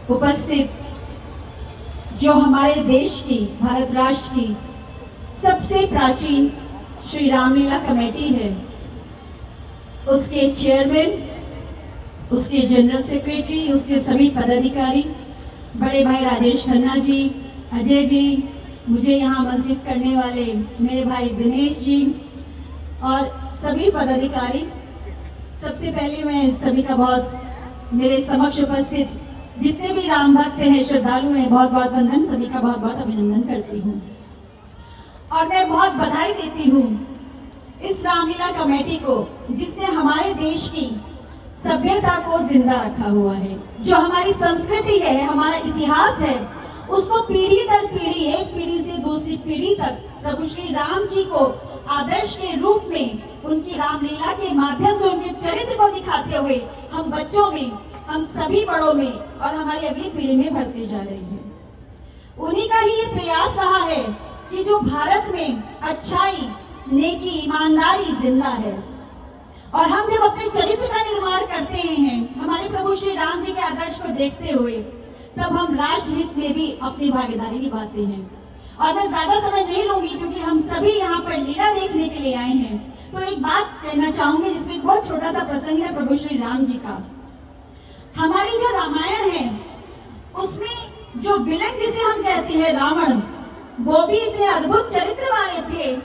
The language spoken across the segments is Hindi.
उपस्थित जो हमारे देश की, भारत राष्ट्र की सबसे प्राचीन श्री रामलीला कमेटी है, उसके चेयरमैन, उसके जनरल सेक्रेटरी, उसके सभी पदाधिकारी, बड़े भाई राजेश खन्ना जी, अजय जी, मुझे यहाँ आमंत्रित करने वाले मेरे भाई दिनेश जी और सभी पदाधिकारी, सबसे पहले मैं सभी का बहुत मेरे समक्ष उपस्थित जितने भी राम भक्त हैं, श्रद्धालु हैं, बहुत बहुत वंदन, सभी का बहुत बहुत अभिनंदन करती हूँ और मैं बहुत बधाई देती हूँ इस रामलीला कमेटी को, जिसने हमारे देश की सभ्यता को जिंदा रखा हुआ है। जो हमारी संस्कृति है, हमारा इतिहास है, उसको पीढ़ी दर पीढ़ी, एक पीढ़ी से दूसरी पीढ़ी तक प्रभु श्री राम जी को आदर्श के रूप में उनकी रामलीला के माध्यम से उनके चरित्र को दिखाते हुए हम बच्चों में, हम सभी बड़ों में और हमारी अगली पीढ़ी में भरते जा रहे हैं। उन्हीं का ही ये प्रयास रहा है कि जो भारत में अच्छाई, नेकी, ईमानदारी जिंदा है और हम जब अपने चरित्र का निर्माण करते हैं हमारे प्रभु श्री राम जी के आदर्श को देखते हुए, तब हम राष्ट्रहित में भी अपनी भागीदारी निभाते हैं। और मैं ज्यादा समय नहीं लूंगी क्योंकि हम सभी यहाँ पर लीला देखने के लिए आए हैं, तो एक बात कहना चाहूंगी जिसमें एक बहुत छोटा सा प्रसंग है प्रभु श्री राम जी का। हमारी जो रामायण है उसमें जो विलन जिसे हम कहते हैं रावण, वो भी इतने अद्भुत चरित्र वाले थे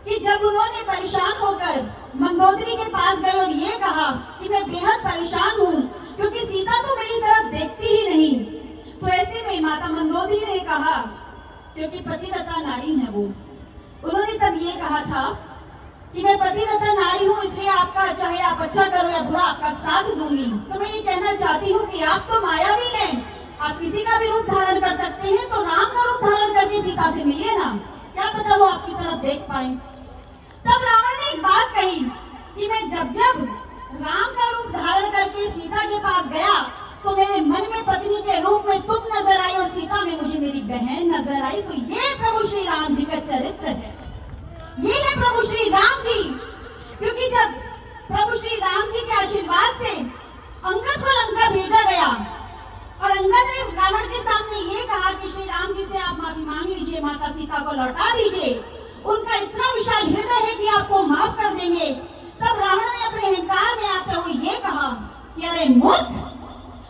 कि जब उन्होंने परेशान होकर मंदोदरी के पास गए और ये कहा कि मैं बेहद परेशान हूँ क्योंकि सीता तो मेरी तरफ देखती ही नहीं, तो ऐसे में माता मंदोदरी ने कहा, क्योंकि पतिव्रता नारी है वो, उन्होंने तब ये कहा था कि मैं पतिव्रता नारी हूँ, इसलिए आपका चाहे आप अच्छा करो या बुरा आपका साथ दूंगी। तो मैं ये कहना चाहती हूँ कि आप तो मायावी हैं, आप किसी का भी रूप धारण कर सकते हैं, तो राम का रूप धारण करके सीता से मिलिए ना, क्या पता वो आपकी तरफ देख पाए। तब रावण ने एक बात कही कि मैं जब जब राम का रूप धारण करके सीता के पास गया तो मेरे मन में पत्नी के रूप में तुम नजर आई और सीता में मुझे मेरी बहन नजर आई। तो ये प्रभु श्री राम जी का चरित्र है, ये है प्रभु श्री राम जी। क्योंकि जब प्रभु श्री राम जी के आशीर्वाद से अंगद को लंका भेजा गया और अंगद ने रावण के सामने ये कहा कि श्री राम जी से आप माफी मांग लीजिए, माता सीता को लौटा दीजिए, उनका इतना विशाल हृदय है कि आपको माफ कर देंगे। तब रावण ने अपने अहंकार में आते हुए ये कहा कि अरे मूर्ख,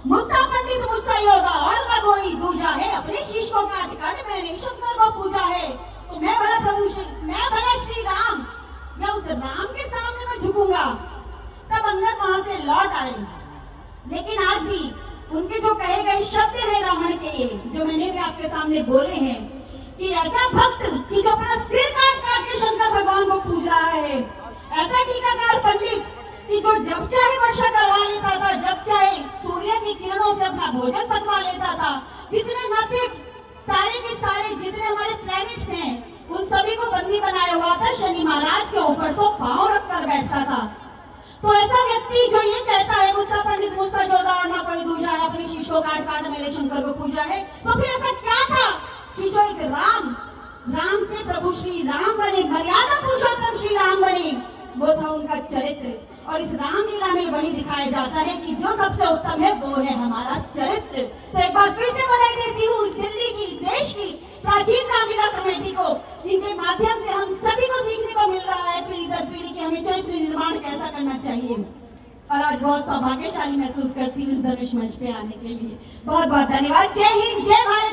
मुझसा पंडित मुझसा योगा और न कोई दूजा है, अपने शीश को काट काट मैंने शंकर को पूजा है, तो मैं भला श्री राम या उस राम के सामने मैं झुकूंगा। तब अंगद वहां से लौट आए, लेकिन आज भी उनके जो कहे गए शब्द है रावण के लिए, जो मैंने भी आपके सामने बोले हैं कि ऐसा भक्त कि जो अपना सिर काट काट के शंकर भगवान को पूज रहा है, ऐसा टीकाकार पंडित कि जो जब चाहे वर्षा करवा लेता था, जब चाहे सूर्य की किरणों से अपना भोजन पकवा लेता था, जिसने न सिर्फ सारे के सारे जितने हमारे प्लैनेट्स हैं उन सभी को बंदी बनाया हुआ था, शनि महाराज के ऊपर तो पांव रख कर बैठता था। तो ऐसा व्यक्ति जो ये कहता है मुझसा पंडित मुझसा जोधा और ना कोई दूजा है, अपनी शीश को काट काट मेरे शंकर को पूजा है, तो फिर ऐसा क्या था कि जो एक राम से प्रभु श्री राम बने, मर्यादा पुरुषोत्तम श्री राम बने, वो था उनका चरित्र। और इस रामलीला में वही दिखाया जाता है कि जो सबसे उत्तम है वो है हमारा चरित्र। तो एक बार फिर से बधाई देती हूँ इस दिल्ली की, इस देश की प्राचीन रामलीला कमेटी को, जिनके माध्यम से हम सभी को सीखने को मिल रहा है पीढ़ी दर पीढ़ी कि हमें चरित्र निर्माण कैसा करना चाहिए। और आज बहुत सौभाग्यशाली महसूस करती हूँ इस धनुष मंच पे आने के लिए। बहुत बहुत धन्यवाद। जय हिंद, जय भारत।